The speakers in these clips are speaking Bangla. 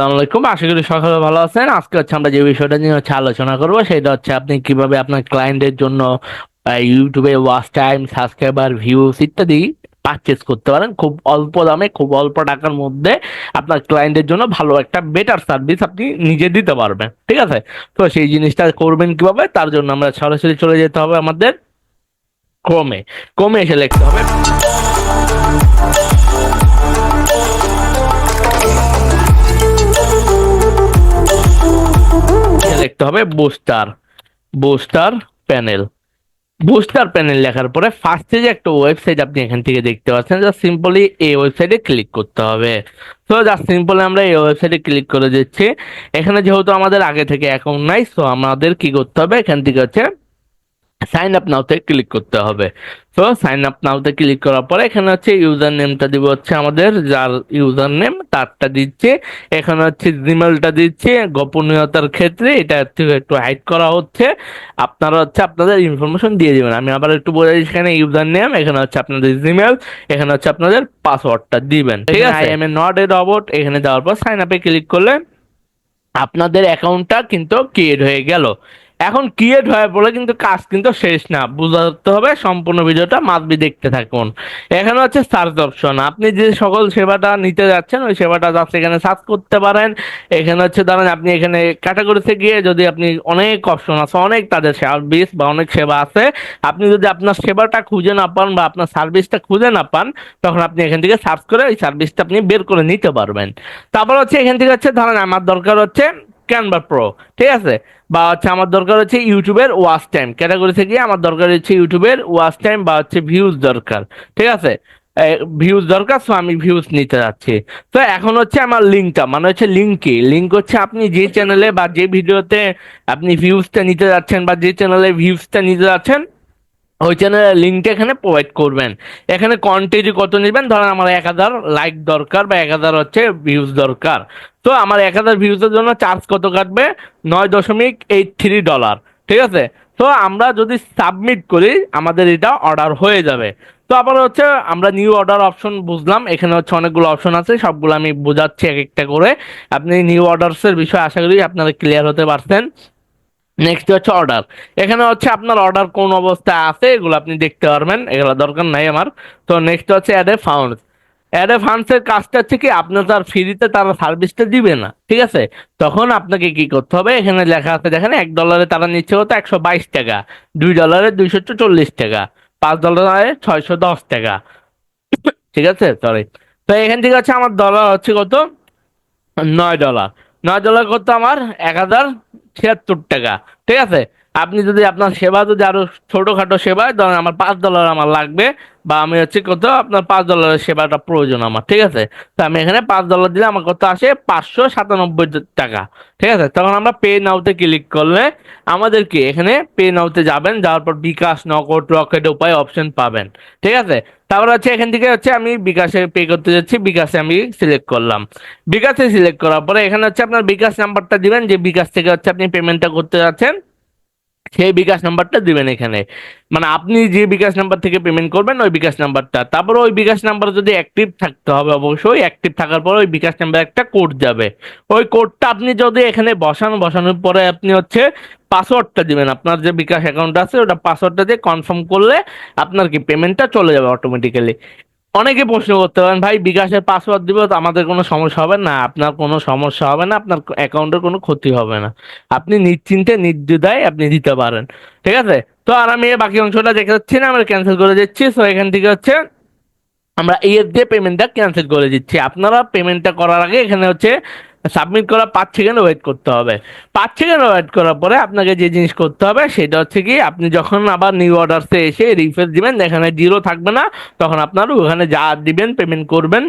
আসসালামু আলাইকুম, আশা করি সকলে ভালো আছেন। আজকে আমরা যে বিষয়টা নিয়ে আলোচনা করব সেটা হচ্ছে আপনি কিভাবে আপনার ক্লায়েন্টের জন্য ইউটিউবে ওয়াচ টাইম, সাবস্ক্রাইবার, ভিউজ ইত্যাদি পারচেজ করতে পারেন খুব অল্প দামে, খুব অল্প টাকার মধ্যে। আপনার ক্লায়েন্টের জন্য ভালো একটা বেটার সার্ভিস আপনি নিজে দিতে পারবেন, ঠিক আছে? তো সেই জিনিসটা করবেন কিভাবে, তার জন্য আমরা সরাসরি চলে যেতে হবে আমাদের ক্রোমে। ক্রোমে এসে লিখতে হবে, booster booster panel. Booster panel লেখার পরে ফার্স্টে যে একটা ওয়েবসাইট আপনি এখান থেকে দেখতে পাচ্ছেন, জাস্ট সিম্পলি এই ওয়েবসাইটে ক্লিক করতে হবে। তো জাস্ট সিম্পলি আমরা এই ওয়েবসাইটে ক্লিক করে দিচ্ছি। এখানে যেহেতু আমাদের আগে থেকে অ্যাকাউন্ট নাই, সো আমাদের কি করতে হবে, এখান থেকে সাইন আপ নাওতে ক্লিক করতে হবে। তো সাইন আপ নাওতে ক্লিক করার পরে এখানে ইউজার নেমটা দিব, আমাদের যার ইউজার নেম তারটা দিচ্ছে। এখানে জিমেলটা দিচ্ছে, গোপনীয়তার ক্ষেত্রে এটা একটু হাইড করা হচ্ছে। আপনারা আপনাদের ইনফরমেশন দিয়ে দিবেন। আমি আবার একটু বলে দিচ্ছি, এখানে ইউজার নেম, এখানে আপনাদের জিমেল, এখানে আপনাদের পাসওয়ার্ডটা দিবেন, ঠিক আছে? I M A not a robot, এখানে দেওয়ার পর সাইন আপে ক্লিক করলে আপনাদের অ্যাকাউন্টটা কিন্তু ক্রিয়েট হয়ে গেল। এখন ক্রিয়েট হয়ে পড়লে কিন্তু কাজ কিন্তু শেষ না, বুঝতে হবে। সম্পূর্ণ ভিডিওটা মাসবি দেখতে থাকুন। এখানে সার্চ অপশন, আপনি যে সকল সেবাটা নিতে যাচ্ছেন ওই সেবাটা জাস্ট এখানে সার্চ করতে পারেন। এখানে ধরেন আপনি এখানে ক্যাটাগরিতে গিয়ে যদি আপনি অনেক অপশন আছে, অনেক তাদের সার্ভিস বা অনেক সেবা আছে, আপনি যদি আপনার সেবাটা খুঁজে না পান বা আপনার সার্ভিসটা খুঁজে না পান, তখন আপনি এখান থেকে সার্চ করে ওই সার্ভিসটা আপনি বের করে নিতে পারবেন। তারপর এখান থেকে ধরেন আমার দরকার ক্যানভা প্রো, ঠিক আছে? বা আমার দরকার ইউটিউবের ওয়াচ টাইম ক্যাটাগরি থেকে, আমার দরকার ইউটিউবের ওয়াচ টাইম বা ভিউজ দরকার, ঠিক আছে? ভিউজ দরকার, সো আমি ভিউজ নিতে যাচ্ছি। তো এখন আমার লিঙ্কটা, মানে লিঙ্ক আপনি যে চ্যানেলে বা যে ভিডিওতে আপনি ভিউজটা নিতে যাচ্ছেন বা যে চ্যানেলে ভিউজটা নিতে যাচ্ছেন ওই চ্যানেলের লিঙ্কটা এখানে প্রোভাইড করবেন। এখানে কোয়ান্টিটি কত নেবেন, ধরেন আমার 1000 লাইক দরকার বা 1000 ভিউজ দরকার। তো আমার 1000 ভিউজের জন্য চার্জ কত কাটবে, $9.83, ঠিক আছে? তো আমরা যদি সাবমিট করি আমাদের এটা অর্ডার হয়ে যাবে। তো আবার আমরা নিউ অর্ডার অপশন বুঝলাম, এখানে অনেকগুলো অপশন আছে, সবগুলো আমি বোঝাচ্ছি এক একটা করে। আপনি নিউ অর্ডারসের বিষয়ে আশা করি আপনারা ক্লিয়ার হতে পারছেন। নেক্সট অর্ডার, এখানে আপনার অর্ডার কোন অবস্থায় আছে এগুলো আপনি দেখতে পারবেন, এগুলো দরকার নাই আমার। তো next add a funds. Add a funds এর কাজটা কি, আপনার তার ফ্রিতে তারা সার্ভিসটা দিবে না, ঠিক আছে? তখন আপনাকে কি করতে হবে, এখানে লেখা আছে দেখেন, $1 তারা নিচ্ছে 122 টাকা, $2 240 টাকা, $5 610 টাকা, ঠিক আছে? সরি। তো এখান থেকে আমার ডলার কত, $9। $9 করতে আমার 1076 টাকা, ঠিক আছে? আপনি যদি আপনার সেবা যদি আরো ছোটখাটো সেবা, ধরেন আমার $5 আমার লাগবে, বা আমি কত, আপনার $5 সেবাটা প্রয়োজন আমার, ঠিক আছে? তো আমি এখানে $5 দিলে আমার কত আসে, 597 টাকা, ঠিক আছে? তখন আমরা পে নাওতে ক্লিক করলে আমাদের কি এখানে পে নাওতে যাবেন, যাওয়ার পর বিকাশ, নগদ, রকেট উপায় অপশন পাবেন, ঠিক আছে? তারপর এখান থেকে আমি বিকাশে পে করতে যাচ্ছি, বিকাশে আমি সিলেক্ট করলাম। বিকাশে সিলেক্ট করার পরে এখানে আপনার বিকাশ নাম্বারটা দিবেন, যে বিকাশ থেকে আপনি পেমেন্টটা করতে যাচ্ছেন সেই বিকাশ নাম্বারটা দিবেন এখানে। মানে আপনি যে বিকাশ নাম্বার থেকে পেমেন্ট করবেন ওই বিকাশ নাম্বারটা, তারপর ওই বিকাশ নাম্বার যদি অ্যাক্টিভ থাকতে হবে, অবশ্যই অ্যাক্টিভ থাকার পর ওই বিকাশ নাম্বার একটা কোড যাবে। ওই কোডটা আপনি যদি এখানে বসানোর পরে আপনি পাসওয়ার্ডটা দিবেন, আপনার যে বিকাশ অ্যাকাউন্ট আছে ওটা পাসওয়ার্ডটা দিয়ে কনফার্ম করলে আপনার কি পেমেন্টটা চলে যাবে অটোমেটিক্যালি। অনেকে প্রশ্ন করতে পারেন, ভাই বিকাশের পাসওয়ার্ড দিব তো আমাদের কোনো সমস্যা হবে না? আপনার কোনো সমস্যা হবে না, আপনার অ্যাকাউন্টের কোনো ক্ষতি হবে না। আপনি নিশ্চিন্তে নির্দ্বিধায় আপনি দিতে পারেন, ঠিক আছে? তো আর আমি বাকি অংশটা দেখে যাচ্ছি না, আমরা ক্যান্সেল করে দিচ্ছি। তো এখান থেকে আমরা ইয়েস দিয়ে পেমেন্টটা ক্যান্সেল করে দিচ্ছি। আপনারা পেমেন্টটা করার আগে এখানে সাবমিট করা 5 সেকেন্ড ওয়েট করতে হবে। 5 সেকেন্ড ওয়েট করার পরে আপনাকে যে জিনিস করতে হবে সেটা কি, আপনি যখন আবার নিউ অর্ডারসে এসে রিফ্রেশ দিবেন, এখানে জিরো থাকবে না, তখন আপনার ওখানে যা দিবেন পেমেন্ট করবেন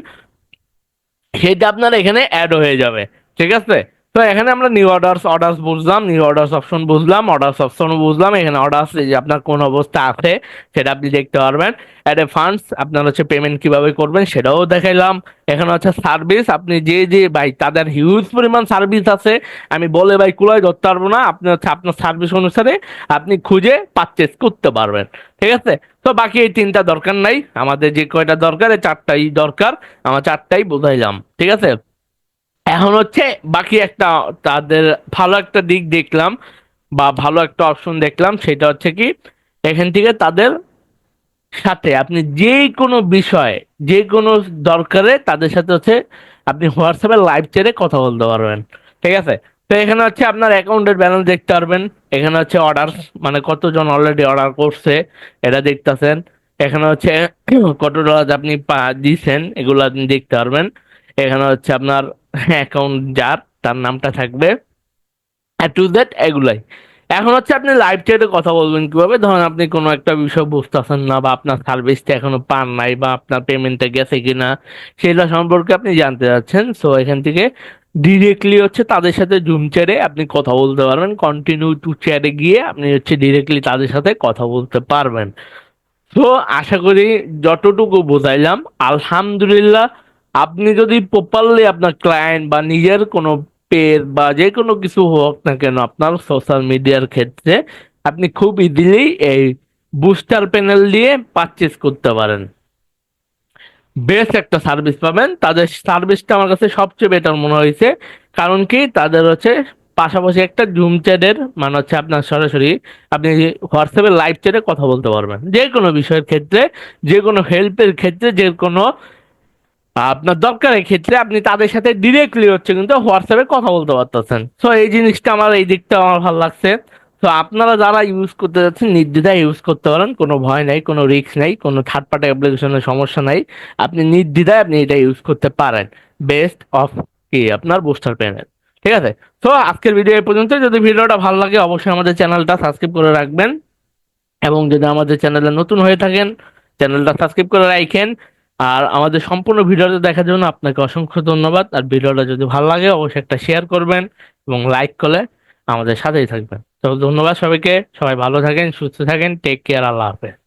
সেটা আপনার এখানে অ্যাড হয়ে যাবে, ঠিক আছে? তো এখানে আমরা নিউ অর্ডার্স বুঝলাম, নিউ অর্ডার্স অপশন বুঝলাম, অর্ডার্স অপশন বুঝলাম। এখানে অর্ডার্স যে আপনার কোন অবস্থা আছে সেটা আপনি দেখতে পারবেন। অ্যাড এ ফান্ডস, আপনার পেমেন্ট কিভাবে করবেন সেটাও দেখাইলাম। এখানে সার্ভিস, আপনি যে ভাই তাদের হিউজ পরিমাণ সার্ভিস আছে, আমি বলে ভাই কুলাই ধরতে পারবো না। আপনি আপনার সার্ভিস অনুসারে আপনি খুঁজে পারচেস করতে পারবেন, ঠিক আছে? তো বাকি এই তিনটা দরকার নাই, আমাদের যে কয়টা দরকার এই চারটাই দরকার, আমার চারটাই বোঝাইলাম, ঠিক আছে? এখন হচ্ছে বাকি একটা তাদের ভালো একটা দিক দেখলাম বা ভালো একটা অপশন দেখলাম, সেটা হচ্ছে কি এখান থেকে তাদের সাথে আপনি যে কোনো বিষয়, যে কোনো দরকারে তাদের সাথে হচ্ছে আপনি হোয়াটসঅ্যাপে লাইভ চ্যাটে কথা বলতে পারবেন। ঠিক আছে? তো এখানে হচ্ছে আপনার অ্যাকাউন্টের ব্যালেন্স দেখতে পারবেন। এখানে হচ্ছে অর্ডার, মানে কতজন অলরেডি অর্ডার করছে এটা দেখতেছেন। এখানে হচ্ছে কত ডলার আপনি দিয়েছেন এগুলো আপনি দেখতে পারবেন। এখানে হচ্ছে আপনার অ্যাকাউন্ট যার তার নামটা থাকবে, টু দ্যাট এগুলাই। এখন হচ্ছে আপনি লাইভ চ্যাটে কথা বলবেন কিভাবে, ধরুন আপনি কোনো একটা বিষয় বুঝতেছেন না বা আপনার সার্ভিসটা এখনো পান নাই বা আপনার পেমেন্টটা গেছে কিনা সেটা সম্পর্কে আপনি জানতে চাচ্ছেন। সো এখান থেকে ডিরেক্টলি হচ্ছে তাদের সাথে জুম চ্যাটে আপনি কথা বলতে পারবেন, কন্টিনিউ টু চ্যাটে গিয়ে আপনি হচ্ছে ডিরেক্টলি তাদের সাথে কথা বলতে পারবেন। তো আশা করি যতটুকু বোঝাইলাম, আলহামদুলিল্লাহ, আপনি যদি প্রপারলি আপনার ক্লায়েন্ট বা নিজের কোনো পেজ বা যে কোনো কিছু হোক না কেন আপনার সোশ্যাল মিডিয়ার ক্ষেত্রে আপনি খুব ইজিলি এই বুস্টার প্যানেল দিয়ে পারচেজ করতে পারেন। বেস্ট একটা সার্ভিস পাবেন, তাদের সার্ভিসটা আমার কাছে সবচেয়ে বেটার মনে হয়েছে। কারণ কি তাদের হচ্ছে পাশাপাশি একটা জুম চ্যাটের, মানে হচ্ছে আপনার সরাসরি আপনি হোয়াটসঅ্যাপে লাইভ চ্যাটে কথা বলতে পারবেন যে কোনো বিষয়ের ক্ষেত্রে, যে কোনো হেল্পের ক্ষেত্রে, যে কোনো আপনার দরকারের ক্ষেত্রে আপনি তাদের সাথে ডিরেক্টলি হচ্ছে কিন্তু হোয়াটসঅ্যাপে কথা বলতে পারতেছেন। সো এই জিনিসটা আমার, এই দিকটা আমার ভালো লাগছে। তো আপনারা যারা ইউজ করতে যাচ্ছেন নির্দ্বিধায় ইউজ করতে পারেন, কোনো ভয় নাই, কোনো রিস্ক নাই, কোনো থার্ড পার্টি অ্যাপ্লিকেশনের সমস্যা নাই। আপনি নির্দ্বিধায় আপনি এটা ইউজ করতে পারেন। বেস্ট অফ কি আপনার বুস্টার প্যানেল। ঠিক আছে? তো আজকের ভিডিও এই পর্যন্ত। যদি ভিডিওটা ভালো লাগে অবশ্যই আমাদের চ্যানেলটা সাবস্ক্রাইব করে রাখবেন, এবং যদি আমাদের চ্যানেলে নতুন হয়ে থাকেন চ্যানেলটা সাবস্ক্রাইব করে রাখেন। আর আমাদের সম্পূর্ণ ভিডিওটা দেখার জন্য আপনাকে অসংখ্য ধন্যবাদ। আর ভিডিওটা যদি ভালো লাগে অবশ্যই একটা শেয়ার করবেন এবং লাইক করে আমাদের সাথেই থাকবেন। তো ধন্যবাদ সবাইকে, সবাই ভালো থাকেন, সুস্থ থাকেন, টেক কেয়ার, আল্লাহ হাফেজ।